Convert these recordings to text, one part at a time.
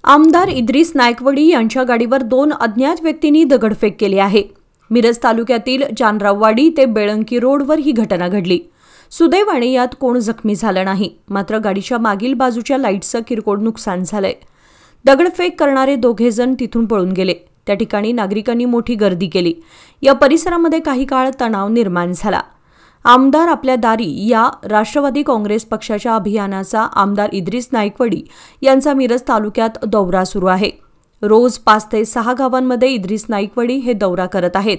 आमदार इद्रिस नायकवडी यांच्या गाडीवर 2 अज्ञात व्यक्तींनी दगडफेक केली आहे। मिरज तालुक्यातील जानराववाडी ते बेळंकी रोडवर ही घटना घडली। सुदैवाने यात कोण जखमी झालं नाही, मात्र गाडीच्या मागील बाजूच्या लाईटचं किरकोळ नुकसान झालंय। दगडफेक करणारे दोघे जण तिथून पळून गेले। त्या ठिकाणी नागरिकांनी मोठी गर्दी केली। या परिसरामध्ये काही काळ तणाव निर्माण झाला। आमदार आपल्या दारी या राष्ट्रवादी काँग्रेस पक्षाच्या अभियानाचा आमदार इद्रिस नायकवडी यांचा मिरज तालुक्यात दौरा सुरू आहे। रोज 5 ते 6 गावांमध्ये इद्रिस नायकवडी हे दौरा करत आहेत।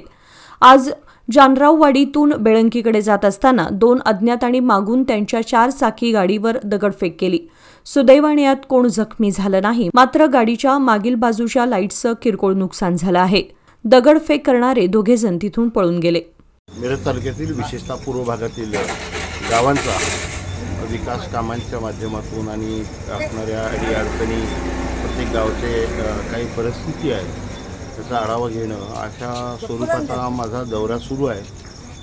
आज जानराववाडीतून बेळंकीकडे जात असताना 2 अज्ञातांनी मागून त्यांच्या 4 चाकी गाडीवर दगडफेक केली। सुदैवाने यात कोण जखमी झालं नाही, मात्र गाडीच्या मागील बाजूच्या लाईटचं किरकोळ नुकसान झालं आहे। दगडफेक करणारे दोघे जण तिथून पळून गेले। मिरज तालुक्यातील विशेषतः पूर्व भागातील गावांचा विकास कामांच्या माध्यमातून आणि असणाऱ्या अडचणी प्रत्येक गावचे काही परिस्थिती आहे त्याचा आढावा घेणं अशा स्वरूपाचा माझा दौरा सुरू आहे।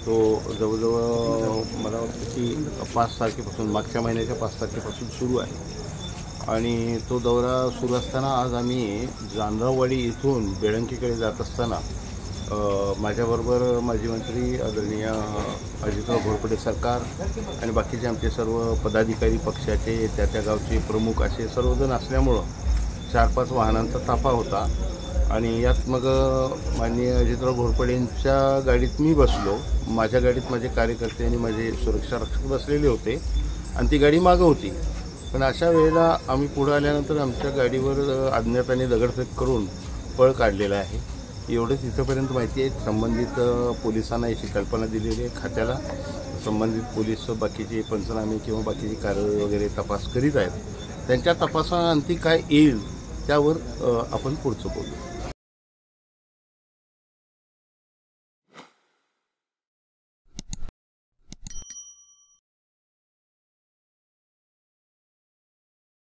तो जवळजवळ मला वाटतं की 5 तारखेपासून मागच्या महिन्याच्या 5 तारखेपासून सुरू आहे आणि तो दौरा सुरू असताना आज आम्ही जानराववाडी इथून बेळंकीकडे जात असताना माझ्याबरोबर माजी मंत्री आदरणीय अजितराव घोरपडे सरकार आणि बाकीचे आमचे सर्व पदाधिकारी पक्षाचे त्या गावचे प्रमुख असे सर्वजण असल्यामुळं 4-5 वाहनांचा ताफा होता आणि यात मग माननीय अजितराव घोरपडेंच्या गाडीत मी बसलो। माझ्या गाडीत माझे कार्यकर्ते आणि माझे सुरक्षा रक्षक बसलेले होते आणि ती गाडी मागं होती। पण अशा वेळेला आम्ही पुढे आल्यानंतर आमच्या गाडीवर अज्ञातांनी दगडफेक करून पळ काढलेला आहे। एवढंच इथंपर्यंत माहिती आहे। संबंधित पोलिसांना याची कल्पना दिलेली आहे। खात्याला संबंधित पोलीस बाकीचे पंचनामे किंवा बाकीची कारवाई वगैरे तपास करीत आहेत। त्यांच्या तपासाअंती काय येईल त्यावर आपण पुढचं बोलू।